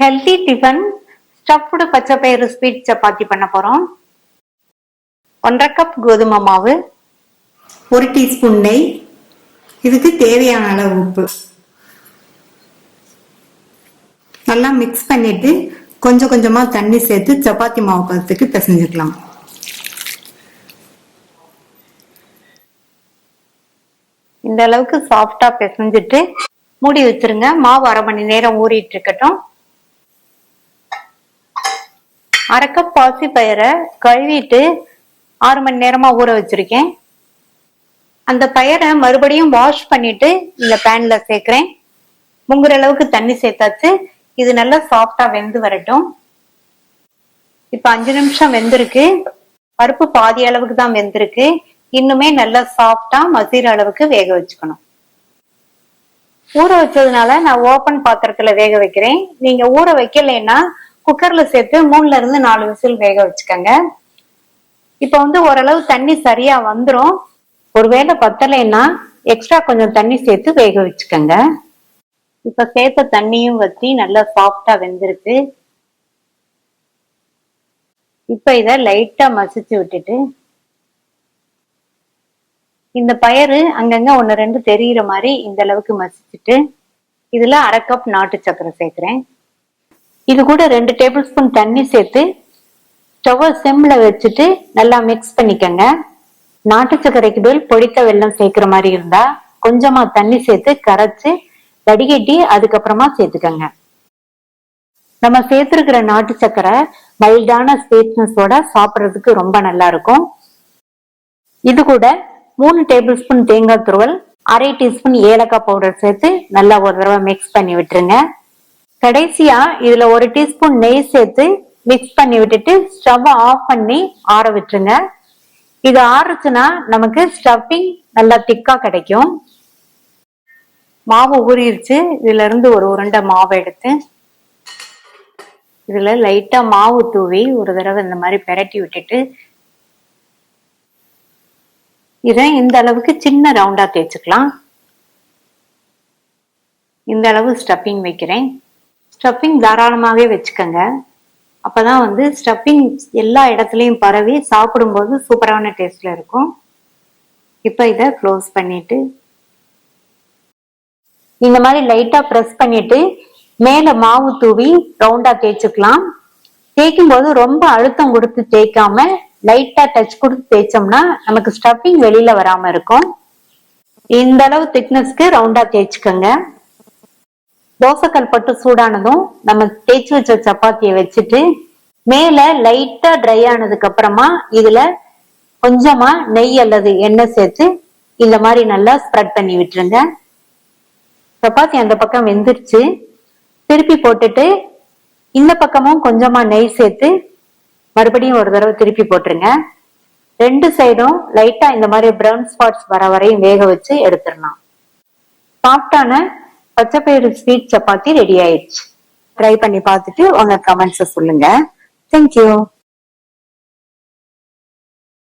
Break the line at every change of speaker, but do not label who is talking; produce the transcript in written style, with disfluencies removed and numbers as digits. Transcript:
Healthy tiffin stuffed பச்சை பயிறு sweet chapati பண்ண போறோம். 1.5 கப் கோதுமை மாவு,
1 டீஸ்பூன் நெய், இதுக்கு தேவையான அளவு உப்பு. நல்லா மிக்ஸ் பண்ணிட்டு கொஞ்சம் கொஞ்சமா தண்ணி சேர்த்து சப்பாத்தி மாவு பதத்துக்கு பிசைஞ்சுக்கலாம்.
இந்த அளவுக்கு சாஃப்டா பிசைஞ்சிட்டு மூடி வச்சிருங்க. மாவு 1/2 மணி நேரம் ஊறிட்டு இருக்கட்டும். 1/2 கப் பாசி பயிரை கழுவிட்டு 6 மணி நேரமா ஊற வச்சிருக்கேன். அந்த பயிரை மறுபடியும் வாஷ் பண்ணிட்டு இந்த பேன்ல சேர்க்கிறேன். முங்குற அளவுக்கு தண்ணி சேர்த்தாச்சு. இது நல்லா சாஃப்டா வெந்து வரட்டும். இப்ப 5 நிமிஷம் வெந்திருக்கு. பருப்பு பாதி அளவுக்கு தான் வெந்திருக்கு. இன்னுமே நல்லா சாஃப்டா மசிற அளவுக்கு வேக வச்சுக்கணும். ஊற வச்சதுனால நான் ஓபன் பாத்திரத்துல வேக வைக்கிறேன். நீங்க ஊற வைக்கலைன்னா குக்கர்ல சேர்த்து 3ல இருந்து 4 விசில் வேக வச்சுக்கோங்க. இப்ப ஓரளவு தண்ணி சரியா வந்துரும். ஒருவேளை பத்தலைன்னா எக்ஸ்ட்ரா கொஞ்சம் தண்ணி சேர்த்து வேக வச்சுக்கோங்க. இப்ப சேர்த்த தண்ணியும் வத்தி நல்லா சாஃப்டா வெந்திருக்கு. இப்ப இத லைட்டா மசிச்சு விட்டுட்டு இந்த பயிறு அங்கங்க 1-2 தெரியுற மாதிரி இந்த அளவுக்கு மசிச்சுட்டு இதுல 1/2 கப் நாட்டு சக்கரை சேர்க்கிறேன். இது கூட 2 டேபிள் ஸ்பூன் தண்ணி சேர்த்து ஸ்டவ் சிம்ல வச்சுட்டு நல்லா மிக்ஸ் பண்ணிக்கங்க. நாட்டு சக்கரைக்கு பதில் பொடித்த வெல்லம் சேர்க்கிற மாதிரி இருந்தா கொஞ்சமா தண்ணி சேர்த்து கரைச்சு வடிகட்டி அதுக்கப்புறமா சேர்த்துக்கங்க. நம்ம சேர்த்திருக்கிற நாட்டு சக்கரை மைல்டான ஸ்வீட்னஸோட சாப்பிட்றதுக்கு ரொம்ப நல்லா இருக்கும். இது கூட 3 டேபிள் ஸ்பூன் தேங்காய் துருவல், 1/2 டீஸ்பூன் ஏலக்காய் பவுடர் சேர்த்து நல்லா ஒரு தடவை மிக்ஸ் பண்ணி விட்டுருங்க. கடைசியா இதுல 1 டீஸ்பூன் நெய் சேர்த்து மிக்ஸ் பண்ணி விட்டுட்டு ஸ்டவ் ஆஃப் பண்ணி ஆற விட்டுருங்க. இது ஆறுச்சுன்னா நமக்கு ஸ்டஃபிங் நல்லா திக்கா கிடைக்கும். மாவு ஊறிடுச்சு. இதுல இருந்து ஒரு உருண்டை மாவு எடுத்து இதுல லைட்டா மாவு தூவி ஒரு தடவை இந்த மாதிரி பெரட்டி விட்டுட்டு இதை இந்த அளவுக்கு சின்ன ரவுண்டா தேய்ச்சுக்கலாம். இந்த அளவு ஸ்டஃபிங் வைக்கிறேன். ஸ்டஃபிங் தாராளமாவே வச்சுக்கோங்க. அப்பதான் ஸ்டஃபிங் எல்லா இடத்துலயும் பரவி சாப்பிடும்போது சூப்பரான டேஸ்ட்ல இருக்கும். இப்ப இதை க்ளோஸ் பண்ணிட்டு இந்த மாதிரி லைட்டா பிரஸ் பண்ணிட்டு மேல மாவு தூவி ரவுண்டா தேய்ச்சுக்கலாம். தேய்க்கும் போது ரொம்ப அழுத்தம் கொடுத்து தேய்க்காம லைட்டா டச் கொடுத்து தேய்ச்சோம்னா நமக்கு ஸ்டஃபிங் வெளியில வராம இருக்கும். இந்த அளவு திக்னஸ்க்கு ரவுண்டா தேய்ச்சுக்கோங்க. தோசைக்கல் பட்டு சூடானதும் நம்ம தேய்ச்சி வச்ச சப்பாத்தியை வச்சுட்டு மேல லைட்டா ட்ரை ஆனதுக்கு அப்புறமா இதுல கொஞ்சமா நெய் அல்லது எண்ணெய் சேர்த்து இந்த மாதிரி நல்லா ஸ்ப்ரெட் பண்ணி விட்டுருங்க. சப்பாத்தி அந்த பக்கம் வெந்துருச்சு. திருப்பி போட்டுட்டு இந்த பக்கமும் கொஞ்சமா நெய் சேர்த்து மறுபடியும் ஒரு தடவை திருப்பி போட்டுருங்க. 2 சைடும் லைட்டா இந்த மாதிரி பிரவுன் ஸ்பாட்ஸ் வர வரையும் வேக வச்சு எடுத்துடலாம். சாஃப்டான பச்சைப்பயிறு ஸ்வீட் சப்பாத்தி ரெடி ஆயிடுச்சு. ட்ரை பண்ணி பார்த்துட்டு உங்க கமெண்ட்ஸை சொல்லுங்க. தேங்க்யூ.